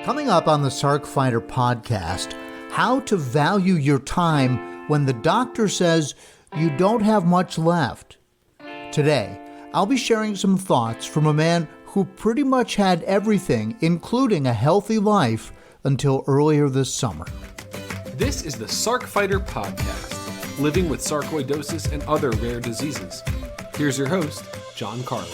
Coming up on the Sarc Fighter podcast, how to value your time when the doctor says you don't have much left. Today, I'll be sharing some thoughts from a man who pretty much had everything, including a healthy life, until earlier this summer. This is the Sarc Fighter podcast, living with sarcoidosis and other rare diseases. Here's your host, John Carlin.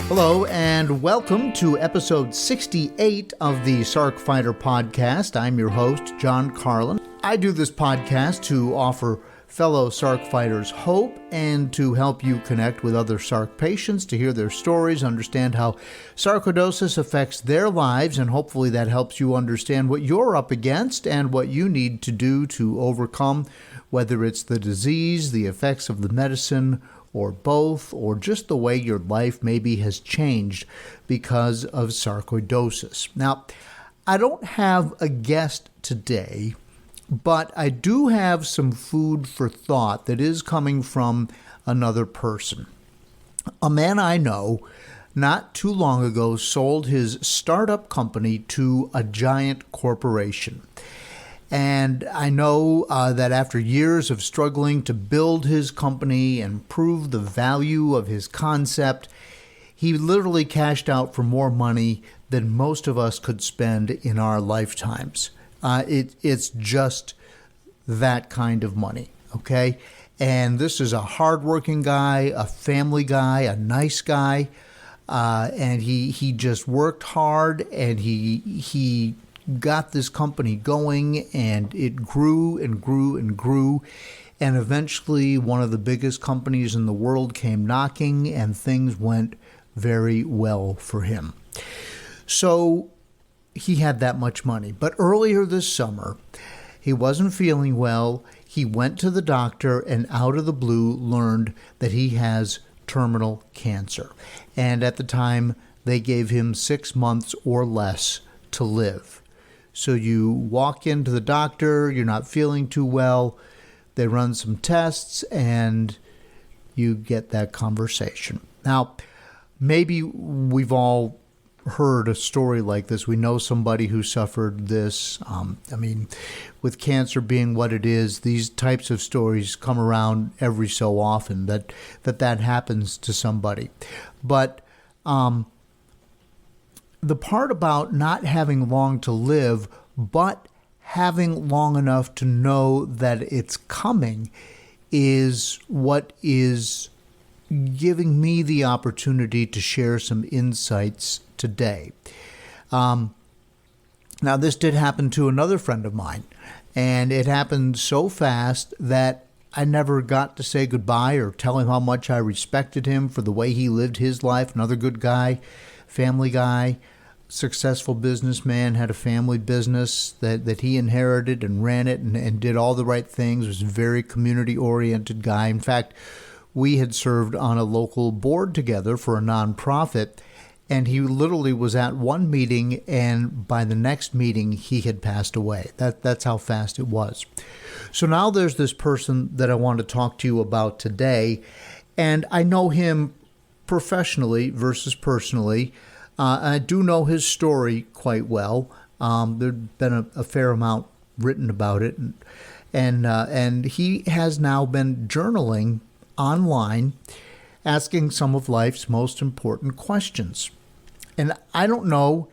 Hello and welcome to episode 68 of the Sarc Fighter podcast. I'm your host, John Carlin. I do this podcast to offer fellow Sarc Fighters hope and to help you connect with other Sarc patients, to hear their stories, understand how sarcoidosis affects their lives, and hopefully that helps you understand what you're up against and what you need to do to overcome, whether it's the disease, the effects of the medicine, or both, or just the way your life maybe has changed because of sarcoidosis. Now, I don't have a guest today, but I do have some food for thought that is coming from another person. A man I know not too long ago sold his startup company to a giant corporation. And I know that after years of struggling to build his company and prove the value of his concept, he literally cashed out for more money than most of us could spend in our lifetimes. It's just that kind of money, okay? And this is a hardworking guy, a family guy, a nice guy, and he just worked hard, and he got this company going, and it grew and grew and grew, and eventually one of the biggest companies in the world came knocking, and things went very well for him. So he had that much money. But earlier this summer, he wasn't feeling well. He went to the doctor and out of the blue learned that he has terminal cancer. And at the time, they gave him 6 months or less to live. So you walk into the doctor, you're not feeling too well, they run some tests, and you get that conversation. Now, maybe we've all heard a story like this. We know somebody who suffered this. With cancer being what it is, these types of stories come around every so often that happens to somebody. But the part about not having long to live, but having long enough to know that it's coming, is what is giving me the opportunity to share some insights today. Now, this did happen to another friend of mine, and it happened so fast that I never got to say goodbye or tell him how much I respected him for the way he lived his life. Another good guy, family guy, successful businessman, had a family business that he inherited and ran it and did all the right things, was a very community-oriented guy. In fact, we had served on a local board together for a nonprofit, and he literally was at one meeting, and by the next meeting, he had passed away. That's how fast it was. So now there's this person that I want to talk to you about today, and I know him professionally versus personally. I do know his story quite well. There's been a fair amount written about it, and he has now been journaling online, asking some of life's most important questions. And I don't know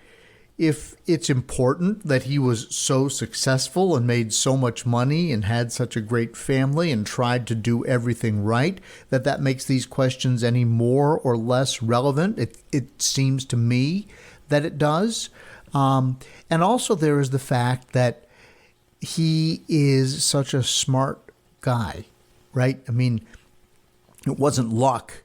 if it's important that he was so successful and made so much money and had such a great family and tried to do everything right, that makes these questions any more or less relevant. It seems to me that it does. And also there is the fact that he is such a smart guy, right? I mean, it wasn't luck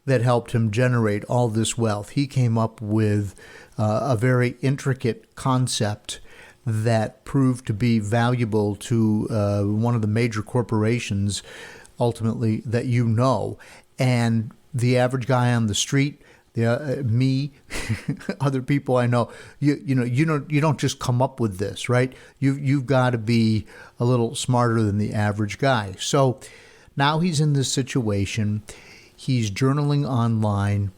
that helped him generate all this wealth. He came up with a very intricate concept that proved to be valuable to one of the major corporations, ultimately, that you know. And the average guy on the street, me, other people I know, you don't just come up with this, right? You've got to be a little smarter than the average guy. So now he's in this situation. He's journaling online,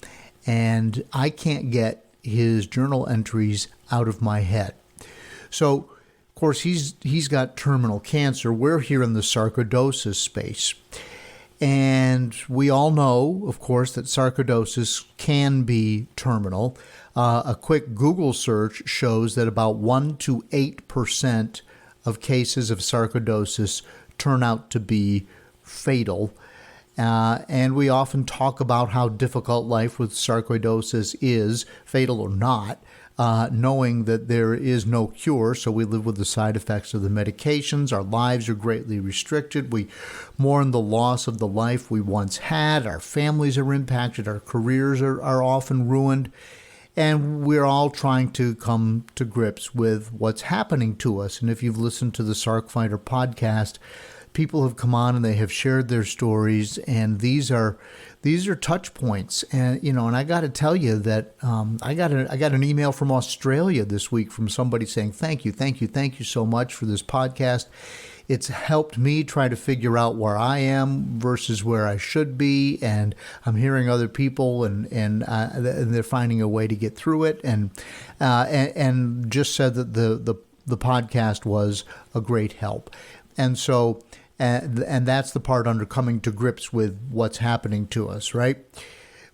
and I can't get his journal entries out of my head. So, of course, he's got terminal cancer. We're here in the sarcoidosis space. And we all know, of course, that sarcoidosis can be terminal. A quick Google search shows that about 1 to 8% of cases of sarcoidosis turn out to be fatal. And we often talk about how difficult life with sarcoidosis is, fatal or not, knowing that there is no cure, so we live with the side effects of the medications. Our lives are greatly restricted. We mourn the loss of the life we once had. Our families are impacted. Our careers are often ruined. And we're all trying to come to grips with what's happening to us. And if you've listened to the Sarc Fighter podcast, people have come on and they have shared their stories, and these are touch points. And and I got to tell you that I got an email from Australia this week from somebody saying thank you so much for this podcast. It's helped me try to figure out where I am versus where I should be, and I'm hearing other people and they're finding a way to get through it, and just said that the podcast was a great help, and so. And that's the part under coming to grips with what's happening to us, right?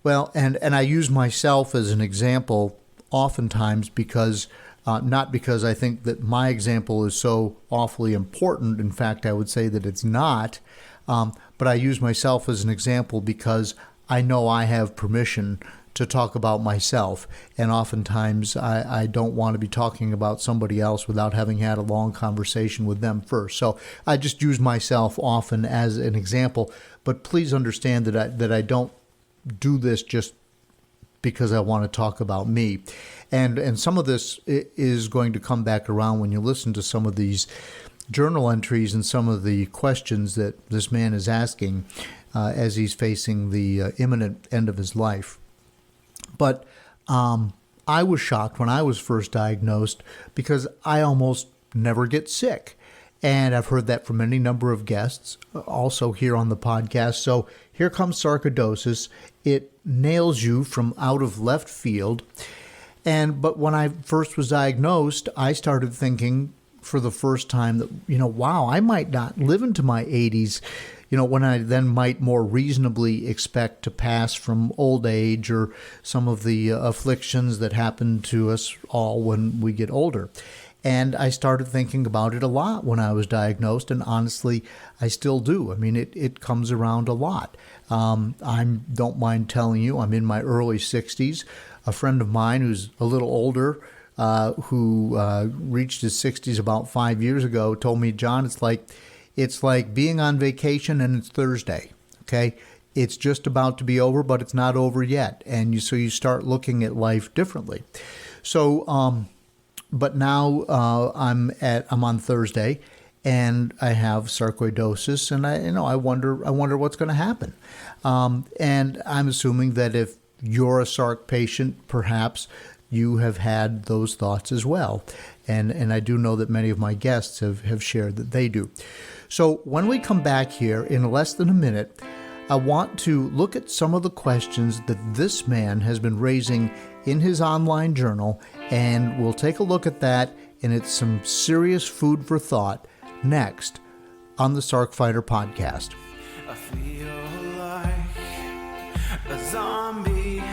Well, and I use myself as an example oftentimes because, not because I think that my example is so awfully important. In fact, I would say that it's not. But I use myself as an example because I know I have permission to talk about myself. And oftentimes I don't want to be talking about somebody else without having had a long conversation with them first. So I just use myself often as an example. But please understand that I don't do this just because I want to talk about me. And some of this is going to come back around when you listen to some of these journal entries and some of the questions that this man is asking as he's facing the imminent end of his life. But I was shocked when I was first diagnosed because I almost never get sick. And I've heard that from any number of guests, also here on the podcast. So here comes sarcoidosis. It nails you from out of left field. But when I first was diagnosed, I started thinking for the first time that, wow, I might not live into my 80s. When I then might more reasonably expect to pass from old age or some of the afflictions that happen to us all when we get older. And I started thinking about it a lot when I was diagnosed, and honestly, I still do. I mean, it comes around a lot. I don't mind telling you, I'm in my early 60s. A friend of mine who's a little older, who reached his 60s about 5 years ago, told me, John, it's like being on vacation and it's Thursday, okay? It's just about to be over, but it's not over yet. And so you start looking at life differently. So, but now I'm on Thursday, and I have sarcoidosis, and I wonder what's going to happen. And I'm assuming that if you're a Sarc patient, perhaps you have had those thoughts as well. And I do know that many of my guests have shared that they do. So when we come back here in less than a minute, I want to look at some of the questions that this man has been raising in his online journal, and we'll take a look at that, and it's some serious food for thought next on the Sarc Fighter podcast. I feel like a zombie,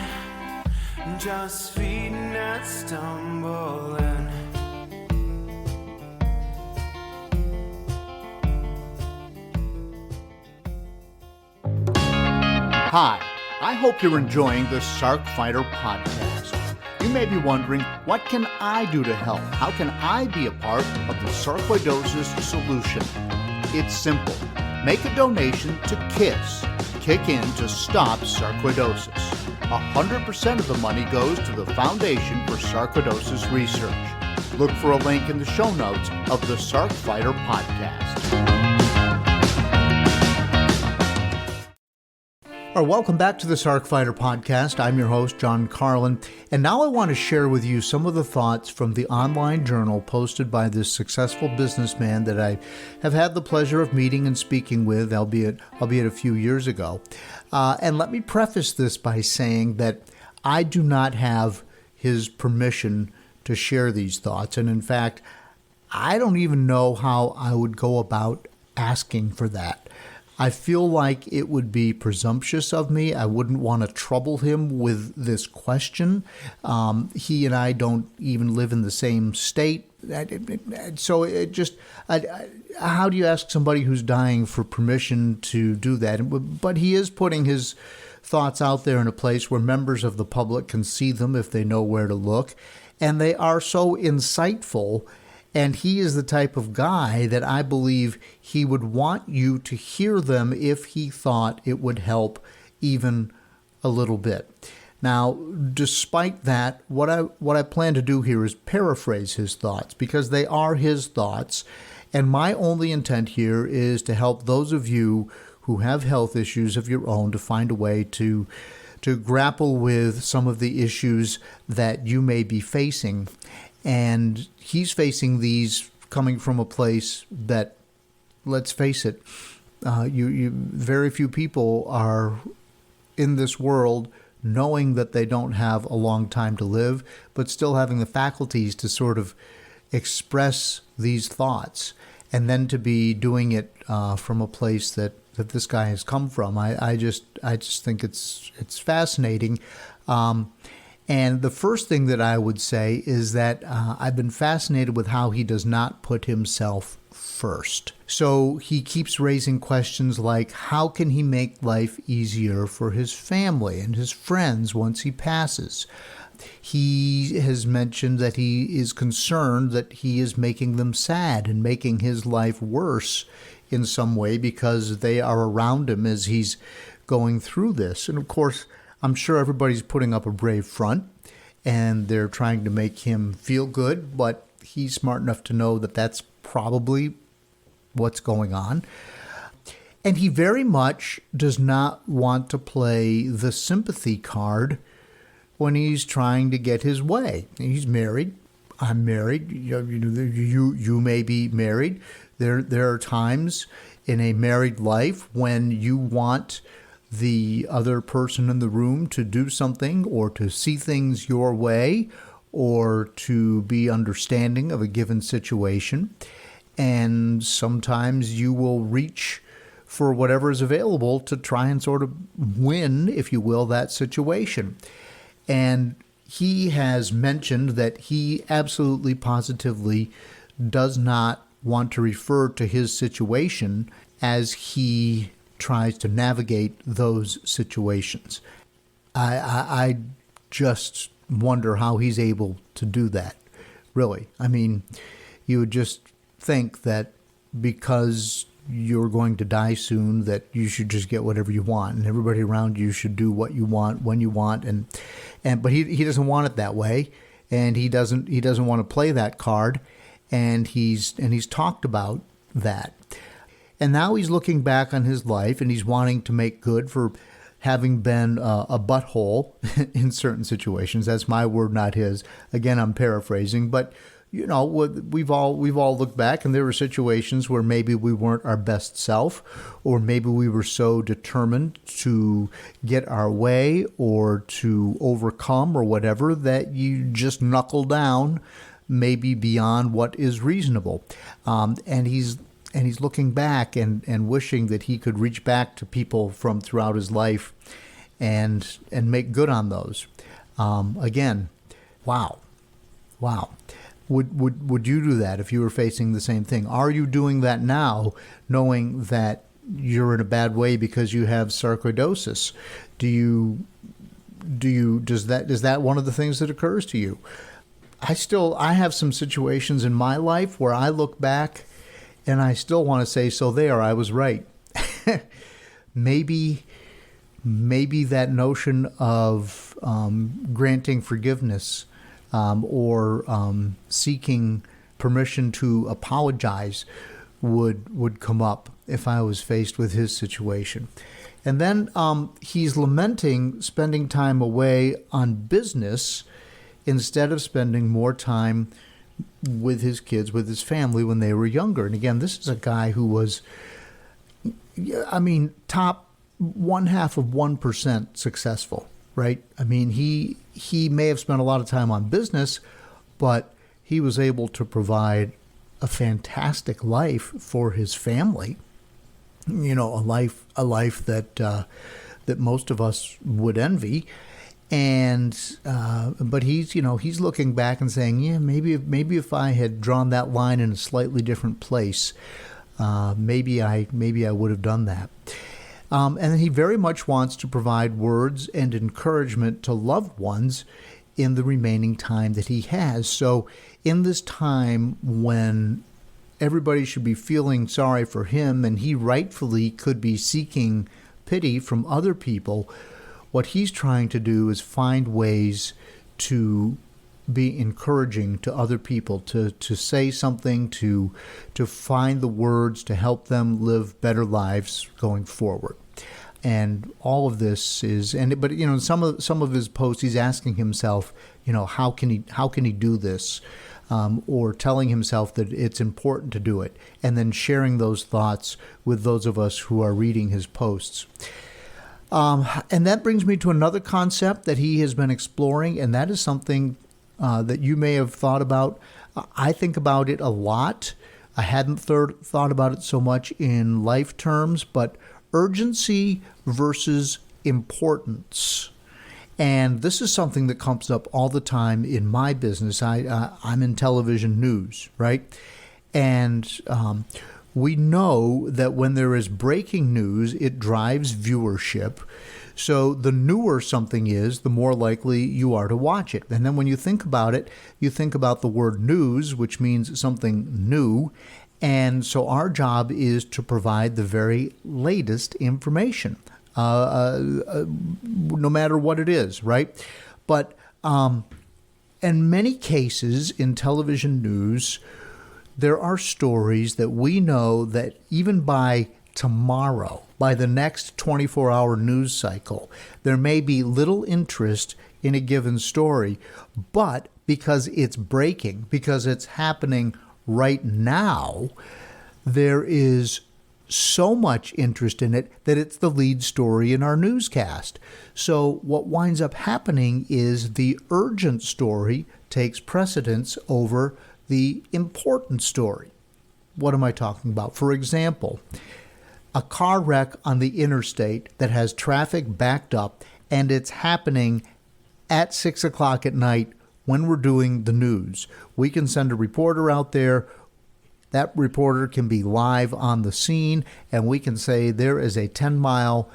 just feeding and stumbling. Hi, I hope you're enjoying the Sarc Fighter podcast. You may be wondering, what can I do to help? How can I be a part of the sarcoidosis solution? It's simple. Make a donation to KISS, Kick In to Stop Sarcoidosis. 100% of the money goes to the Foundation for Sarcoidosis Research. Look for a link in the show notes of the Sarc Fighter podcast. Welcome back to the Sarc Fighter podcast. I'm your host, John Carlin, and now I want to share with you some of the thoughts from the online journal posted by this successful businessman that I have had the pleasure of meeting and speaking with, albeit a few years ago. And let me preface this by saying that I do not have his permission to share these thoughts, and in fact, I don't even know how I would go about asking for that. I feel like it would be presumptuous of me. I wouldn't want to trouble him with this question. He and I don't even live in the same state. So how do you ask somebody who's dying for permission to do that? But he is putting his thoughts out there in a place where members of the public can see them if they know where to look. And they are so insightful. And he is the type of guy that I believe he would want you to hear them if he thought it would help even a little bit. Now, despite that, what I plan to do here is paraphrase his thoughts because they are his thoughts. And my only intent here is to help those of you who have health issues of your own to find a way to grapple with some of the issues that you may be facing. And he's facing these coming from a place that, let's face it, very few people are in this world knowing that they don't have a long time to live, but still having the faculties to sort of express these thoughts, and then to be doing it from a place that this guy has come from. I just think it's fascinating. And the first thing that I would say is that I've been fascinated with how he does not put himself first. So he keeps raising questions like, how can he make life easier for his family and his friends once he passes? He has mentioned that he is concerned that he is making them sad and making his life worse in some way because they are around him as he's going through this. And of course, I'm sure everybody's putting up a brave front and they're trying to make him feel good, but he's smart enough to know that that's probably what's going on. And he very much does not want to play the sympathy card when he's trying to get his way. He's married. I'm married. You may be married. There are times in a married life when you want the other person in the room to do something or to see things your way or to be understanding of a given situation. And sometimes you will reach for whatever is available to try and sort of win, if you will, that situation. And he has mentioned that he absolutely positively does not want to refer to his situation as he tries to navigate those situations. I just wonder how he's able to do that, really. I mean, you would just think that because you're going to die soon that you should just get whatever you want and everybody around you should do what you want when you want, but he doesn't want it that way, and he doesn't want to play that card, and he's talked about that. And now he's looking back on his life and he's wanting to make good for having been a butthole in certain situations. That's my word, not his. Again, I'm paraphrasing, but we've all looked back and there were situations where maybe we weren't our best self, or maybe we were so determined to get our way or to overcome or whatever that you just knuckle down, maybe beyond what is reasonable. And he's looking back and wishing that he could reach back to people from throughout his life and make good on those. Again, wow. Would you do that if you were facing the same thing? Are you doing that now, knowing that you're in a bad way because you have sarcoidosis? Is that one of the things that occurs to you? I have some situations in my life where I look back and I still want to say, so there, I was right. Maybe that notion of granting forgiveness or seeking permission to apologize would come up if I was faced with his situation. And then he's lamenting spending time away on business instead of spending more time with his kids, with his family when they were younger. And again, this is a guy who was, top 0.5% successful, right? I mean, he may have spent a lot of time on business, but he was able to provide a fantastic life for his family. You know, a life that most of us would envy. And but he's looking back and saying, yeah, maybe if I had drawn that line in a slightly different place, maybe I would have done that. And he very much wants to provide words and encouragement to loved ones in the remaining time that he has. So in this time when everybody should be feeling sorry for him and he rightfully could be seeking pity from other people, what he's trying to do is find ways to be encouraging to other people, to say something, to find the words to help them live better lives going forward. And all of this is, but some of his posts, he's asking himself, how can he do this, or telling himself that it's important to do it, and then sharing those thoughts with those of us who are reading his posts. And that brings me to another concept that he has been exploring, and that is something that you may have thought about. I think about it a lot. I hadn't thought about it so much in life terms, but urgency versus importance. And this is something that comes up all the time in my business. I'm in television news, right? And we know that when there is breaking news, it drives viewership. So the newer something is, the more likely you are to watch it. And then when you think about it, you think about the word news, which means something new. And so our job is to provide the very latest information, no matter what it is, right? But in many cases in television news, there are stories that we know that even by tomorrow, by the next 24-hour news cycle, there may be little interest in a given story, but because it's breaking, because it's happening right now, there is so much interest in it that it's the lead story in our newscast. So what winds up happening is the urgent story takes precedence over the important story. What am I talking about? For example, a car wreck on the interstate that has traffic backed up, and it's happening at 6 o'clock at night when we're doing the news. We can send a reporter out there. That reporter can be live on the scene, and we can say there is a 10-mile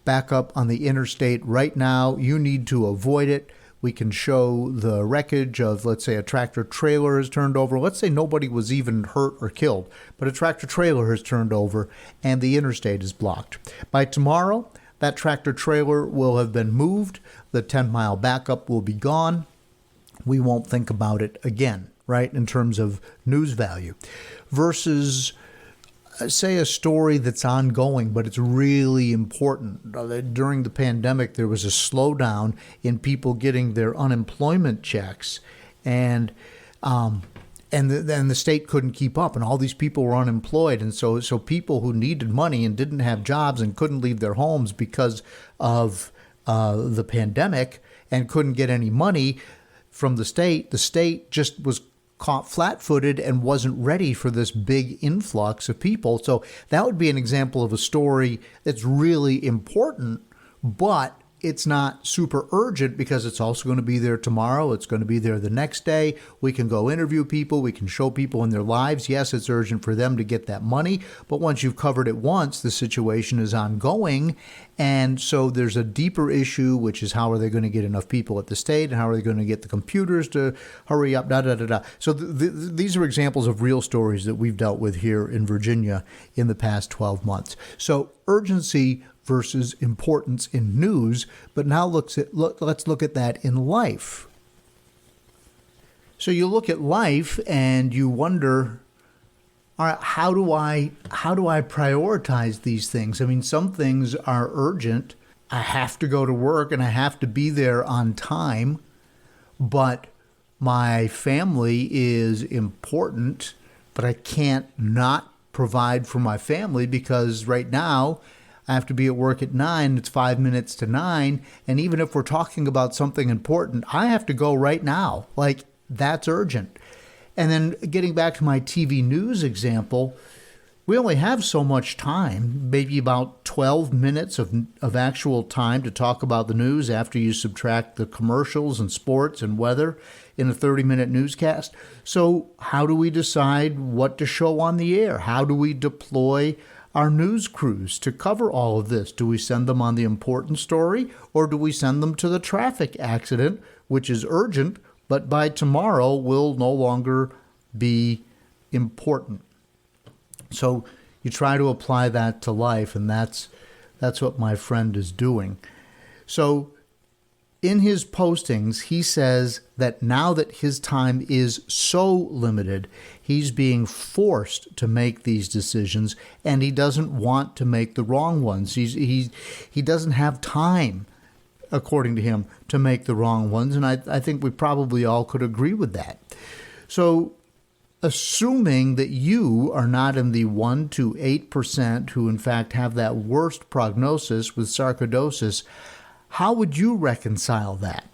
backup on the interstate right now. You need to avoid it. We can show the wreckage of, let's say, a tractor trailer is turned over. Let's say nobody was even hurt or killed, but a tractor trailer has turned over and the interstate is blocked. By tomorrow, that tractor trailer will have been moved. The 10-mile backup will be gone. We won't think about it again, right, in terms of news value. Versus, say, a story that's ongoing, but it's really important. During the pandemic, there was a slowdown in people getting their unemployment checks, and the state couldn't keep up, and all these people were unemployed. And so people who needed money and didn't have jobs and couldn't leave their homes because of the pandemic and couldn't get any money from the state just was caught flat-footed and wasn't ready for this big influx of people. So that would be an example of a story that's really important, but it's not super urgent because it's also going to be there tomorrow. It's going to be there the next day. We can go interview people. We can show people in their lives. Yes, it's urgent for them to get that money, but once you've covered it once, the situation is ongoing. And so there's a deeper issue, which is how are they going to get enough people at the state, and how are they going to get the computers to hurry up, So these are examples of real stories that we've dealt with here in Virginia in the past 12 months. So urgency versus importance in news, but now let's look at that in life. So you look at life and you wonder, all right, how do I prioritize these things? I mean, some things are urgent. I have to go to work and I have to be there on time, but my family is important, but I can't not provide for my family because right now I have to be at work at 9. It's 5 minutes to 9. And even if we're talking about something important, I have to go right now. Like, that's urgent. And then getting back to my TV news example, we only have so much time, maybe about 12 minutes of actual time to talk about the news after you subtract the commercials and sports and weather in a 30-minute newscast. So how do we decide what to show on the air? How do we deploy our news crews to cover all of this? Do we send them on the important story, or do we send them to the traffic accident, which is urgent, but by tomorrow will no longer be important? So you try to apply that to life, and that's what my friend is doing. So in his postings, he says that now that his time is so limited, he's being forced to make these decisions, and he doesn't want to make the wrong ones. He doesn't have time, according to him, to make the wrong ones, and I think we probably all could agree with that. So assuming that you are not in the 1 to 8% who in fact have that worst prognosis with sarcoidosis, how would you reconcile that?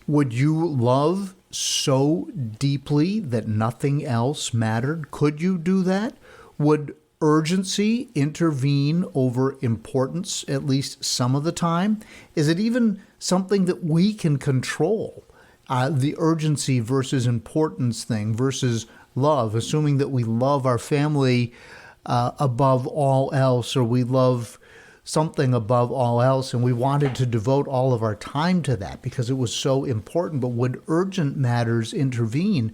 Would you love so deeply that nothing else mattered? Could you do that? Would urgency intervene over importance at least some of the time? Is it even something that we can control? The urgency versus importance thing versus love, assuming that we love our family above all else, or we love something above all else, and we wanted to devote all of our time to that because it was so important. But would urgent matters intervene?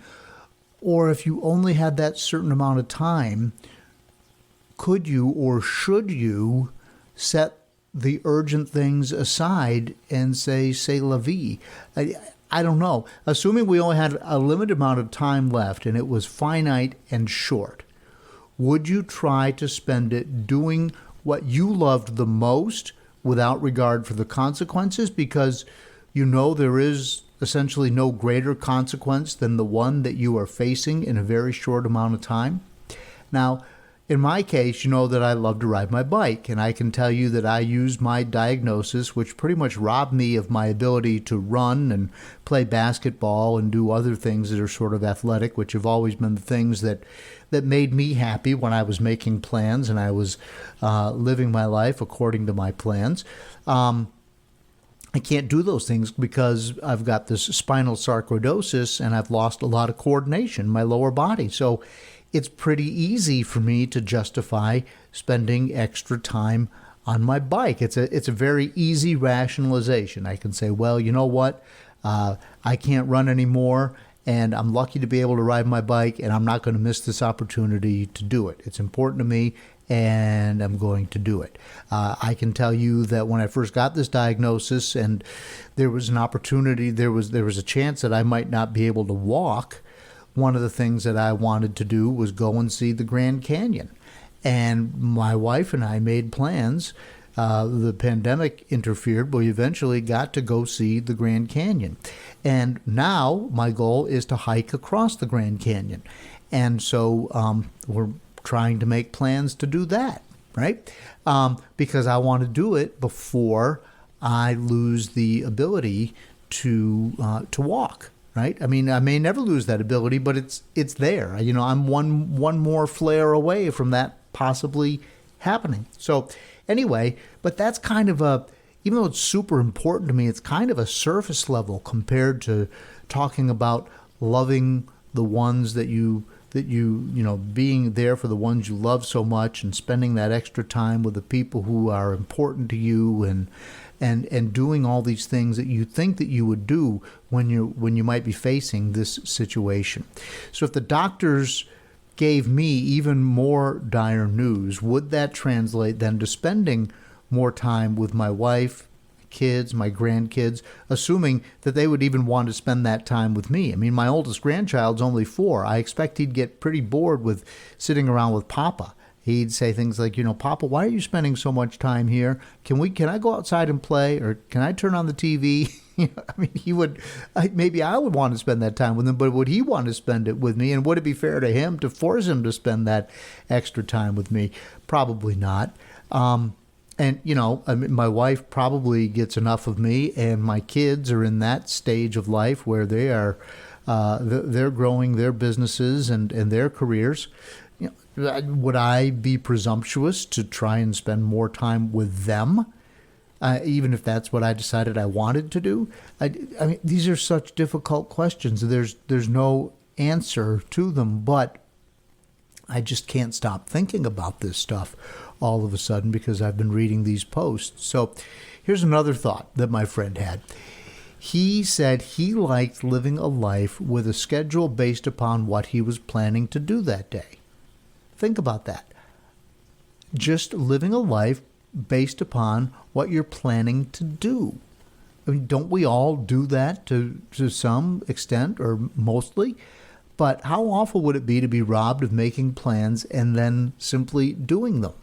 Or if you only had that certain amount of time, could you or should you set the urgent things aside and say, c'est la vie? I don't know. Assuming we only had a limited amount of time left and it was finite and short, would you try to spend it doing what you loved the most without regard for the consequences, because you know there is essentially no greater consequence than the one that you are facing in a very short amount of time? Now, in my case, you know that I love to ride my bike, and I can tell you that I used my diagnosis, which pretty much robbed me of my ability to run and play basketball and do other things that are sort of athletic, which have always been the things that made me happy when I was making plans and I was living my life according to my plans. I can't do those things because I've got this spinal sarcoidosis and I've lost a lot of coordination in my lower body. So it's pretty easy for me to justify spending extra time on my bike. It's a very easy rationalization. I can say, well, you know what? I can't run anymore, and I'm lucky to be able to ride my bike, and I'm not going to miss this opportunity to do it. It's important to me, and I'm going to do it. I can tell you that when I first got this diagnosis and there was an opportunity, there was a chance that I might not be able to walk, one of the things that I wanted to do was go and see the Grand Canyon. And my wife and I made plans. The pandemic interfered, but we eventually got to go see the Grand Canyon. And now my goal is to hike across the Grand Canyon. And so we're trying to make plans to do that, right? Because I want to do it before I lose the ability to walk. Right? I mean, I may never lose that ability, but it's there. You know, I'm one more flare away from that possibly happening. So anyway, but that's kind of even though it's super important to me, it's kind of a surface level compared to talking about loving the ones that you being there for the ones you love so much and spending that extra time with the people who are important to you and doing all these things that you think that you would do when you might be facing this situation. So if the doctors gave me even more dire news, would that translate then to spending more time with my wife, kids, my grandkids, assuming that they would even want to spend that time with me. I mean, my oldest grandchild's only 4. I expect he'd get pretty bored with sitting around with Papa. He'd say things like, Papa, why are you spending so much time here? Can I go outside and play? Or can I turn on the TV? He would, maybe I would want to spend that time with him, but would he want to spend it with me? And would it be fair to him to force him to spend that extra time with me? Probably not. My wife probably gets enough of me, and my kids are in that stage of life where they are, they're growing their businesses and their careers. Would I be presumptuous to try and spend more time with them, even if that's what I decided I wanted to do? I mean, these are such difficult questions. There's no answer to them, but I just can't stop thinking about this stuff all of a sudden because I've been reading these posts. So here's another thought that my friend had. He said he liked living a life with a schedule based upon what he was planning to do that day. Think about that. Just living a life based upon what you're planning to do. I mean, don't we all do that to some extent or mostly? But how awful would it be to be robbed of making plans and then simply doing them?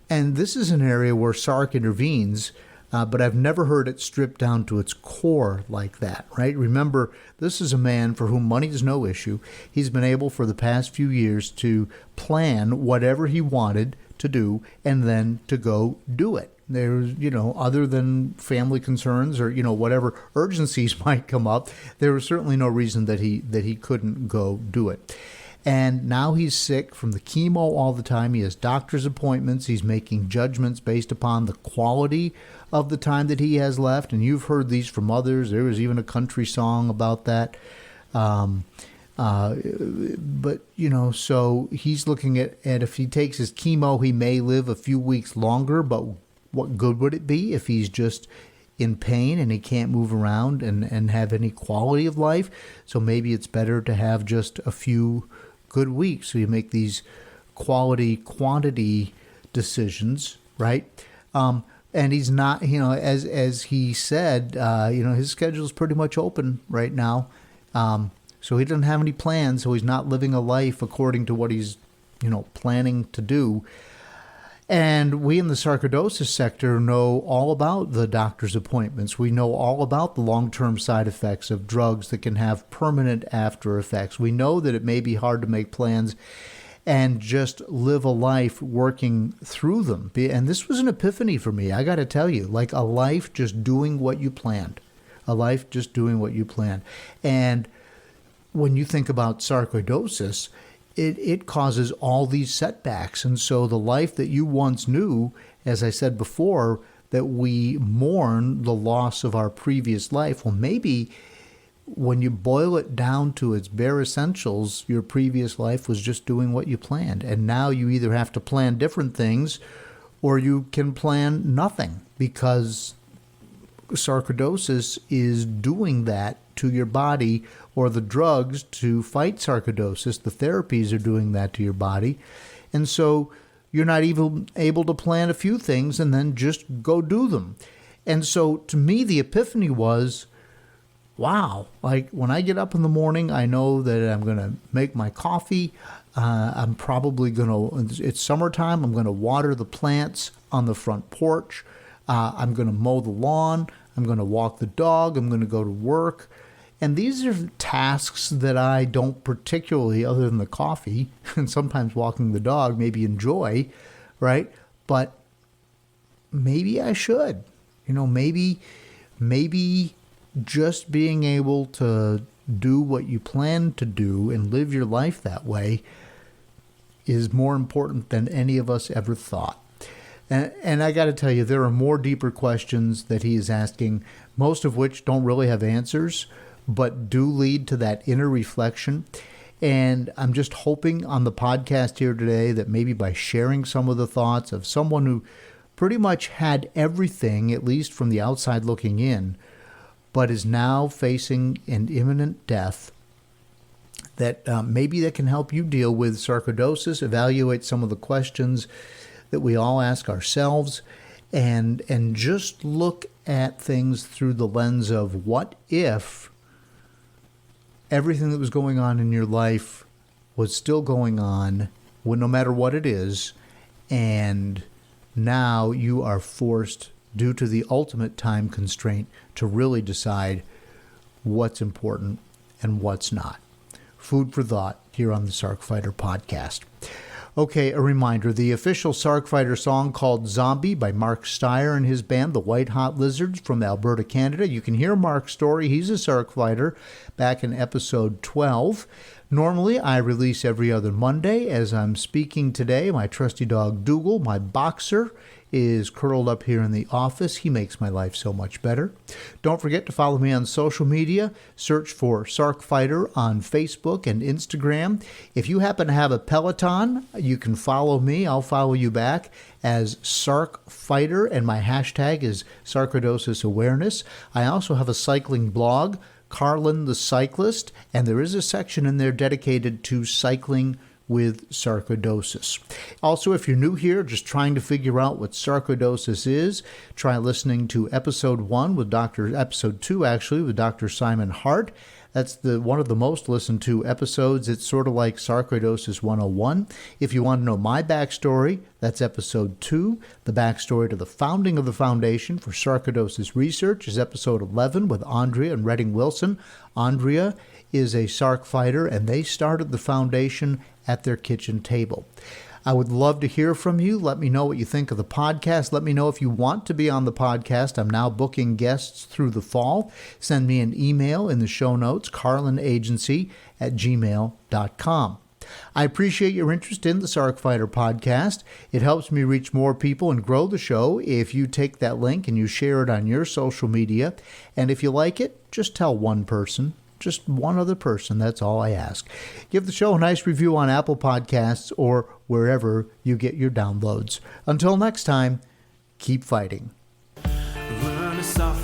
And this is an area where Sarc intervenes, but I've never heard it stripped down to its core like that, right? Remember, this is a man for whom money is no issue. He's been able for the past few years to plan whatever he wanted to do and then to go do it. There's, other than family concerns or, whatever urgencies might come up, there was certainly no reason that he couldn't go do it. And now he's sick from the chemo all the time. He has doctor's appointments. He's making judgments based upon the quality of the time that he has left. And you've heard these from others. There was even a country song about that. So he's looking at if he takes his chemo, he may live a few weeks longer. But what good would it be if he's just in pain and he can't move around and have any quality of life? So maybe it's better to have just a few good weeks. So you make these quantity decisions, right? And he's not, as he said, his schedule is pretty much open right now. So he doesn't have any plans. So he's not living a life according to what he's, planning to do. And we in the sarcoidosis sector know all about the doctor's appointments. We know all about the long-term side effects of drugs that can have permanent after effects. We know that it may be hard to make plans and just live a life working through them. And this was an epiphany for me, I got to tell you, like a life just doing what you planned. A life just doing what you planned. And when you think about sarcoidosis, it causes all these setbacks. And so the life that you once knew, as I said before, that we mourn the loss of our previous life. Well, maybe when you boil it down to its bare essentials, your previous life was just doing what you planned. And now you either have to plan different things or you can plan nothing, because sarcoidosis is doing that to your body, or the drugs to fight sarcoidosis, the therapies are doing that to your body. And so you're not even able to plan a few things and then just go do them. And so to me, the epiphany was, wow, like when I get up in the morning, I know that I'm going to make my coffee. I'm probably going to, it's summertime, I'm going to water the plants on the front porch. I'm going to mow the lawn. I'm going to walk the dog. I'm going to go to work. And these are tasks that I don't particularly, other than the coffee and sometimes walking the dog, maybe enjoy, right? But maybe I should, maybe just being able to do what you plan to do and live your life that way is more important than any of us ever thought. And I got to tell you, there are more deeper questions that he is asking, most of which don't really have answers, but do lead to that inner reflection. And I'm just hoping on the podcast here today that maybe by sharing some of the thoughts of someone who pretty much had everything, at least from the outside looking in, but is now facing an imminent death, that maybe that can help you deal with sarcoidosis, evaluate some of the questions that we all ask ourselves, and just look at things through the lens of what if everything that was going on in your life was still going on, no matter what it is, and now you are forced, due to the ultimate time constraint, to really decide what's important and what's not. Food for thought here on the Sarc Fighter podcast. Okay, a reminder, the official Sarc Fighter song called Zombie by Mark Steyer and his band, the White Hot Lizards from Alberta, Canada. You can hear Mark's story. He's a Sarc Fighter back in episode 12. Normally, I release every other Monday. As I'm speaking today, my trusty dog Dougal, my boxer, is curled up here in the office. He makes my life so much better. Don't forget to follow me on social media. Search for Sarc Fighter on Facebook and Instagram. If you happen to have a Peloton, you can follow me. I'll follow you back as Sarc Fighter, and my hashtag is Sarcoidosis Awareness. I also have a cycling blog, Carlin the Cyclist, and there is a section in there dedicated to cycling with sarcoidosis. Also, if you're new here, just trying to figure out what sarcoidosis is, try listening to episode 2 with Dr. Simon Hart. That's one of the most listened to episodes. It's sort of like Sarcoidosis 101. If you want to know my backstory, that's episode 2. The backstory to the founding of the Foundation for Sarcoidosis Research is episode 11 with Andrea and Redding Wilson. Andrea is a Sarc Fighter, and they started the foundation at their kitchen table. I would love to hear from you. Let me know what you think of the podcast. Let me know if you want to be on the podcast. I'm now booking guests through the fall. Send me an email in the show notes, carlinagency@gmail.com. I appreciate your interest in the Sarc Fighter podcast. It helps me reach more people and grow the show if you take that link and you share it on your social media. And if you like it, just tell one person. Just one other person, that's all I ask. Give the show a nice review on Apple Podcasts or wherever you get your downloads. Until next time, keep fighting. Learn to suffer.